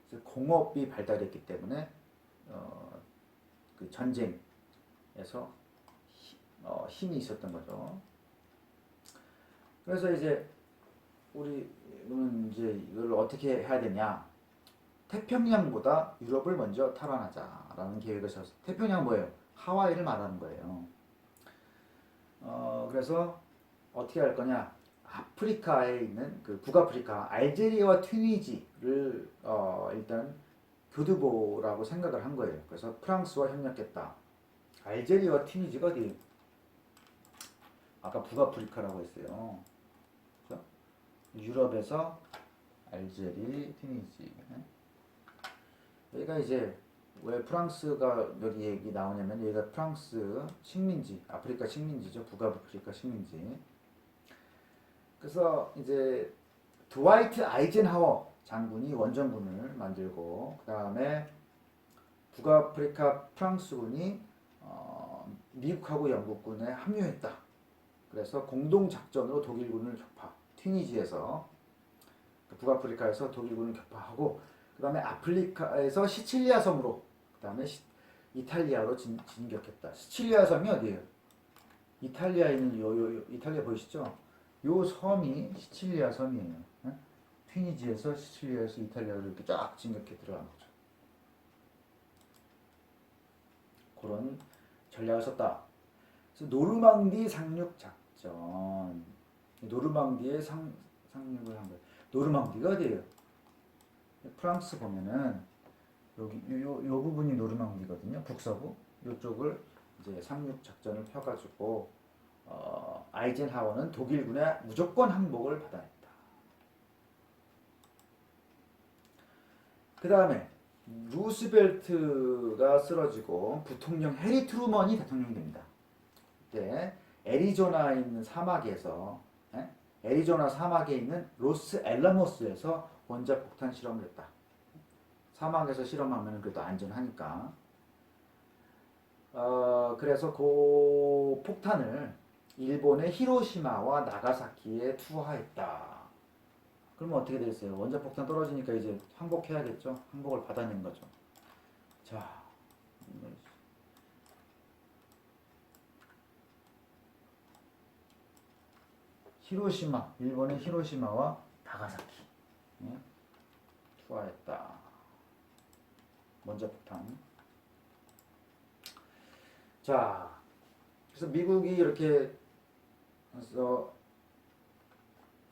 그래서 공업이 발달했기 때문에 그 전쟁에서 힘이 있었던 거죠. 그래서 이제 우리는 이제 이걸 어떻게 해야 되냐? 태평양보다 유럽을 먼저 탈환하자라는 계획을 세웠어요. 태평양 뭐예요? 하와이를 말하는 거예요. 그래서 어떻게 할 거냐? 아프리카에 있는 그 북아프리카 알제리아와 튀니지를 일단 교두보라고 생각을 한 거예요. 그래서 프랑스와 협력했다. 알제리아와 튀니지가 어디? 아까 북아프리카라고 했어요. 그렇죠? 유럽에서 알제리, 튀니지. 여기가 이제 왜 프랑스가 여기 얘기 나오냐면 여기가 프랑스 식민지, 아프리카 식민지죠. 북아프리카 식민지. 그래서 이제 드와이트 아이젠하워 장군이 원정군을 만들고 그 다음에 북아프리카 프랑스군이 미국하고 영국군에 합류했다. 그래서 공동 작전으로 독일군을 격파. 튀니지에서 북아프리카에서 독일군을 격파하고 그 다음에 아프리카에서 시칠리아 섬으로 그 다음에 이탈리아로 진격했다. 시칠리아 섬이 어디예요? 이탈리아에 있는 이탈리아 보이시죠? 요 섬이 시칠리아 섬이에요. 튀니지에서 시칠리아에서 이탈리아로 이렇게 쫙 진격해 들어간 거죠. 그런 전략을 썼다. 그래서 노르망디 상륙 작전. 노르망디에 상륙을 한 거예요. 노르망디가 어디예요? 프랑스 보면은 여기 요 부분이 노르망디거든요. 북서부. 요쪽을 이제 상륙 작전을 펴가지고 아이젠하워는 독일군의 무조건 항복을 받아냈다. 그 다음에 루스벨트가 쓰러지고 부통령 해리 트루먼이 대통령이 됩니다. 그때 애리조나에 있는 사막에서 애리조나 사막에 있는 로스 엘라모스에서 원자 폭탄 실험을 했다. 사막에서 실험하면 그래도 안전하니까. 그래서 그 폭탄을 일본의 히로시마와 나가사키에 투하했다. 그러면 어떻게 되겠어요? 원자 폭탄 떨어지니까 이제 항복해야겠죠? 항복을 받아낸 거죠. 자, 히로시마, 일본의 히로시마와 나가사키 투하했다. 원자 폭탄. 자, 그래서 미국이 이렇게 해서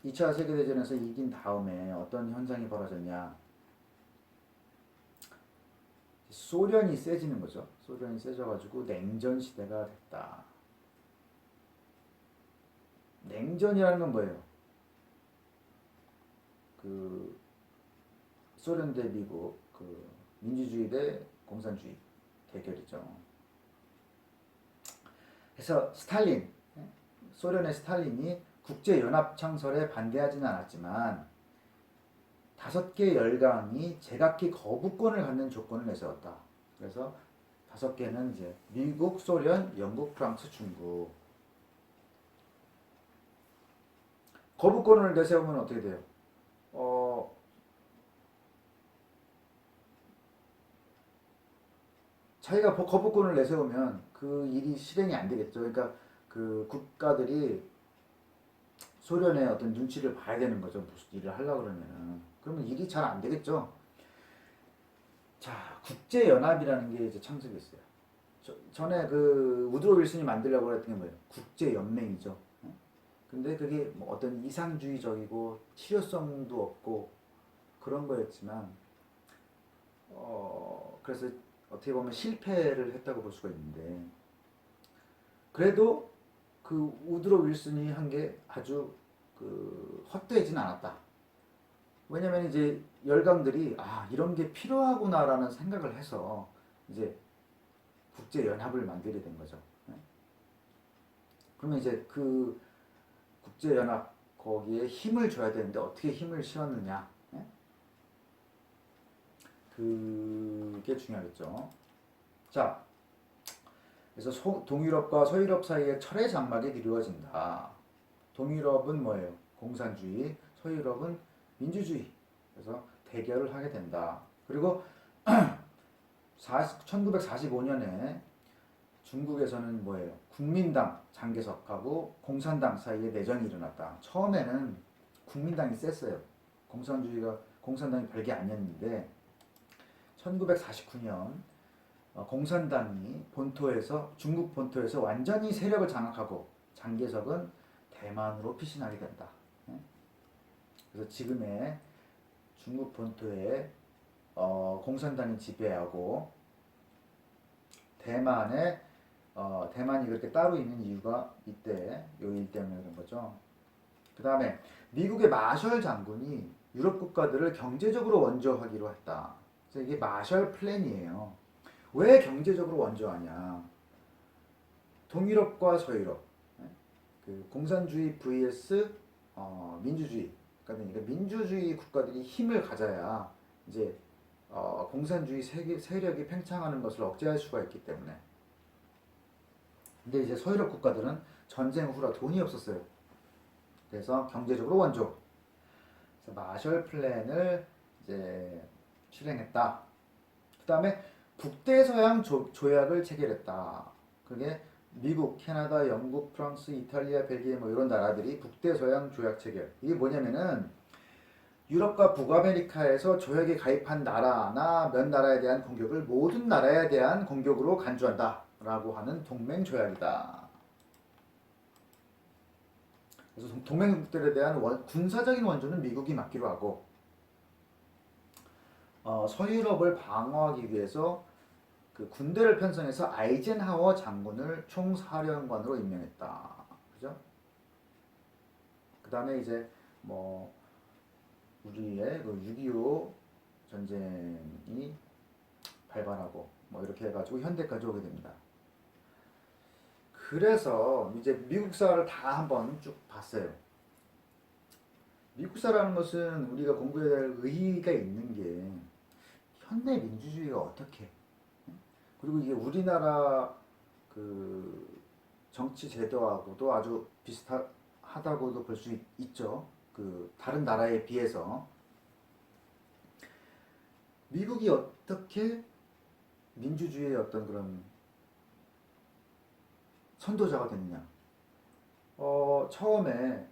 2차 세계대전에서 이긴 다음에 어떤 현상이 벌어졌냐. 소련이 세지는 거죠. 소련이 세져가지고 냉전 시대가 됐다. 냉전이라는 건 뭐예요? 그 소련 대 미국, 그 민주주의 대 공산주의 대결이죠. 그래서 스탈린, 소련의 스탈린이 국제연합 창설에 반대하지는 않았지만 5개 열강이 제각기 거부권을 갖는 조건을 내세웠다. 그래서 5개는 이제 미국, 소련, 영국, 프랑스, 중국. 거부권을 내세우면 어떻게 돼요? 자기가 거부권을 내세우면 그 일이 실행이 안 되겠죠. 그러니까 그 국가들이 소련의 어떤 눈치를 봐야 되는 거죠. 무슨 일을 하려고 그러면은. 그러면 일이 잘 안 되겠죠. 자, 국제연합이라는 게 이제 창설됐어요. 전에 그 우드로 윌슨이 만들려고 했던 게 뭐예요? 국제연맹이죠. 근데 그게 뭐 어떤 이상주의적이고 실효성도 없고 그런 거였지만, 그래서 어떻게 보면 실패를 했다고 볼 수가 있는데, 그래도 그 우드로 윌슨이 한 게 아주 그 헛되진 않았다. 왜냐면 이제 열강들이 이런 게 필요하구나라는 생각을 해서 이제 국제연합을 만들게 된 거죠. 그러면 이제 그 국제연합 거기에 힘을 줘야 되는데 어떻게 힘을 실었느냐. 그게 중요하겠죠. 자, 그래서 동유럽과 서유럽 사이에 철의 장막이 이루어진다. 동유럽은 뭐예요? 공산주의, 서유럽은 민주주의. 그래서 대결을 하게 된다. 그리고 1945년에 중국에서는 뭐예요? 국민당 장개석하고 공산당 사이에 내전이 일어났다. 처음에는 국민당이 셌어요. 공산당이 별게 아니었는데 1949년 공산당이 중국 본토에서 완전히 세력을 장악하고 장개석은 대만으로 피신하게 된다. 예? 그래서 지금의 중국 본토에 공산당이 지배하고 대만이 그렇게 따로 있는 이유가 이때 요 일 때문에 그런 거죠. 그 다음에 미국의 마셜 장군이 유럽 국가들을 경제적으로 원조하기로 했다. 그래서 이게 마셜 플랜이에요. 왜 경제적으로 원조하냐? 동유럽과 서유럽, 그 공산주의 vs 민주주의. 그러니까 민주주의 국가들이 힘을 가져야 이제 공산주의 세력이 팽창하는 것을 억제할 수가 있기 때문에. 근데 이제 서유럽 국가들은 전쟁 후라 돈이 없었어요. 그래서 경제적으로 원조. 그래서 마셜 플랜을 이제 실행했다. 그 다음에 북대서양 조약을 체결했다. 그게 미국, 캐나다, 영국, 프랑스, 이탈리아, 벨기에 뭐 이런 나라들이 북대서양 조약 체결. 이게 뭐냐면은 유럽과 북아메리카에서 조약에 가입한 나라나 몇 나라에 대한 공격을 모든 나라에 대한 공격으로 간주한다 라고 하는 동맹 조약이다. 그래서 동맹국들에 대한 군사적인 원조는 미국이 맡기로 하고 서유럽을 방어하기 위해서 그 군대를 편성해서 아이젠하워 장군을 총사령관으로 임명했다. 그죠? 그 다음에 이제 뭐 우리의 그 6.25 전쟁이 발발하고 뭐 이렇게 해가지고 현대까지 오게 됩니다. 그래서 이제 미국사를 다 한번 쭉 봤어요. 미국사라는 것은 우리가 공부해야 될 의의가 있는 게 현대 민주주의가 어떻게, 그리고 이게 우리나라 그 정치 제도하고도 아주 비슷하다고도 볼 수 있죠. 그 다른 나라에 비해서 미국이 어떻게 민주주의의 어떤 그런 선도자가 됐느냐. 처음에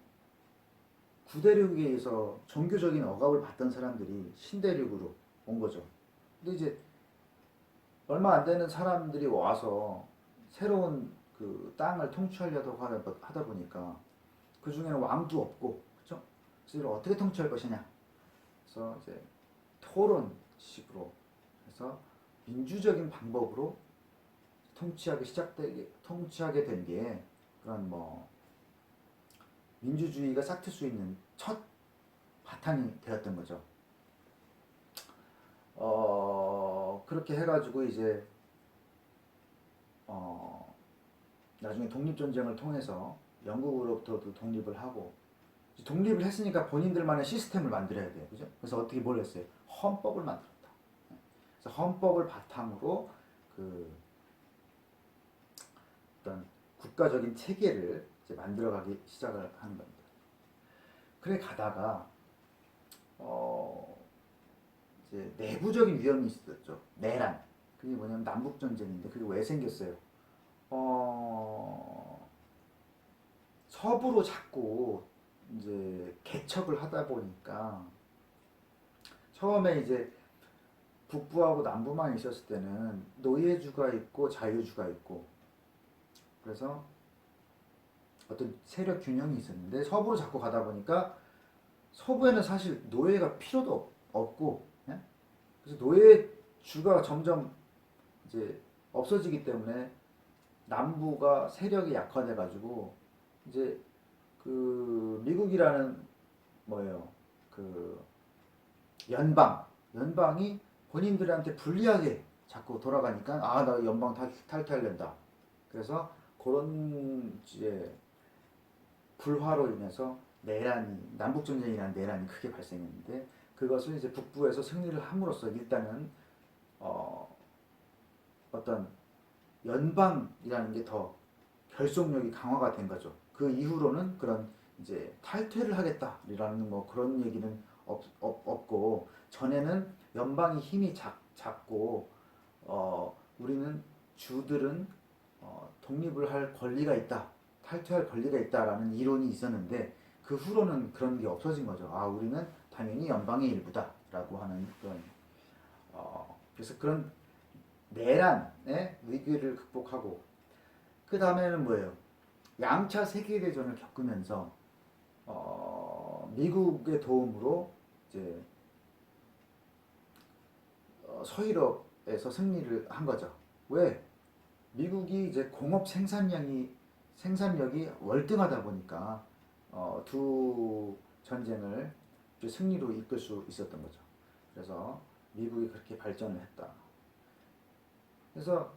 구대륙에 의해서 종교적인 억압을 받던 사람들이 신대륙으로 온 거죠. 근데 이제 얼마 안 되는 사람들이 와서 새로운 그 땅을 통치하려고 하다 보니까 그 중에는 왕도 없고, 그렇죠? 그래서 이걸 어떻게 통치할 것이냐. 그래서 이제 토론식으로 해서 민주적인 방법으로 통치하게 된 게 그런 뭐 민주주의가 싹틀 수 있는 첫 바탕이 되었던 거죠. 그렇게 해가지고 이제 나중에 독립전쟁을 통해서 영국으로부터도 독립을 하고, 독립을 했으니까 본인들만의 시스템을 만들어야 돼요. 그죠? 그래서 어떻게 뭘 했어요? 헌법을 만들었다. 그래서 헌법을 바탕으로 그 어떤 국가적인 체계를 이제 만들어가기 시작을 하는 겁니다. 그래 가다가 이제 내부적인 위험이 있었죠. 내란. 그게 뭐냐면 남북 전쟁인데 그게 왜 생겼어요? 서부로 자꾸 이제 개척을 하다 보니까 처음에 이제 북부하고 남부만 있었을 때는 노예주가 있고 자유주가 있고, 그래서 어떤 세력 균형이 있었는데 서부로 자꾸 가다 보니까 서부에는 사실 노예가 필요도 없고, 예? 그래서 노예주가 점점 이제 없어지기 때문에 남부가 세력이 약화돼 가지고 이제 그 미국이라는 뭐예요, 그 연방이 본인들한테 불리하게 자꾸 돌아가니까 나 연방 탈퇴하려다. 그래서 그런 이제 불화로 인해서 남북전쟁이라는 내란이 크게 발생했는데, 그것을 이제 북부에서 승리를 함으로써 일단은 어떤 연방이라는 게 더 결속력이 강화가 된 거죠. 그 이후로는 그런 이제 탈퇴를 하겠다라는 뭐 그런 얘기는 없고, 전에는 연방이 힘이 작고 우리는 주들은 독립을 할 권리가 있다, 탈퇴할 권리가 있다라는 이론이 있었는데 그 후로는 그런 게 없어진 거죠. 아, 우리는 당연히 연방의 일부다라고 하는 그런 그래서 그런 내란의 위기를 극복하고 그 다음에는 뭐예요? 양차 세계대전을 겪으면서 미국의 도움으로 이제 서유럽에서 승리를 한 거죠. 왜? 미국이 이제 공업 생산력이 월등하다 보니까 두 전쟁을 이제 승리로 이끌 수 있었던 거죠. 그래서 미국이 그렇게 발전을 했다. 그래서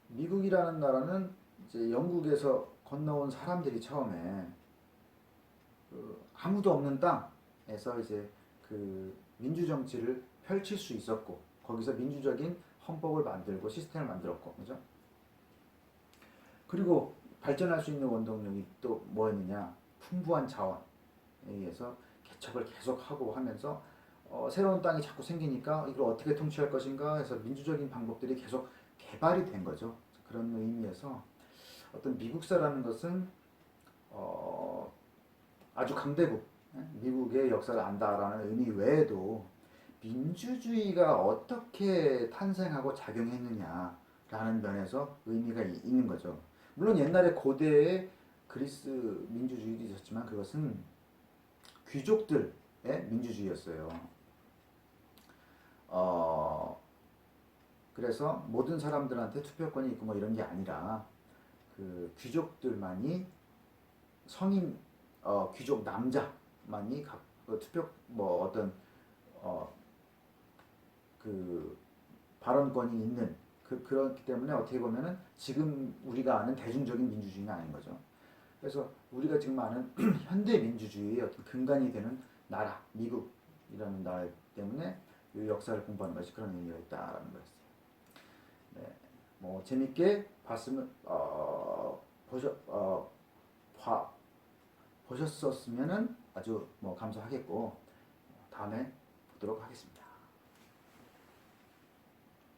미국이라는 나라는 이제 영국에서 건너온 사람들이 처음에 아무도 없는 땅에서 이제 그 민주 정치를 펼칠 수 있었고 거기서 민주적인 헌법을 만들고 시스템을 만들었고, 그죠? 그리고 발전할 수 있는 원동력이 또 뭐였느냐? 풍부한 자원에 의해서 개척을 계속하고 하면서 새로운 땅이 자꾸 생기니까 이걸 어떻게 통치할 것인가 해서 민주적인 방법들이 계속 개발이 된 거죠. 그런 의미에서 어떤 미국사라는 것은 아주 강대국, 미국의 역사를 안다라는 의미 외에도 민주주의가 어떻게 탄생하고 작용했느냐라는 면에서 의미가 있는 거죠. 물론 옛날에 고대의 그리스 민주주의도 있었지만 그것은 귀족들의 민주주의였어요. 그래서 모든 사람들한테 투표권이 있고 뭐 이런 게 아니라 그 귀족들만이 성인 귀족 남자만이 투표 뭐 어떤 그 발언권이 있는 그렇기 때문에 어떻게 보면은 지금 우리가 아는 대중적인 민주주의는 아닌 거죠. 그래서 우리가 지금 아는 현대 민주주의의 어떤 근간이 되는 나라, 미국이라는 나라 때문에 이 역사를 공부하는 것이 그런 의미가 있다라는 거였어요. 네, 뭐 재밌게 봤으면 보셨었으면은 아주 뭐 감사하겠고 다음에 보도록 하겠습니다.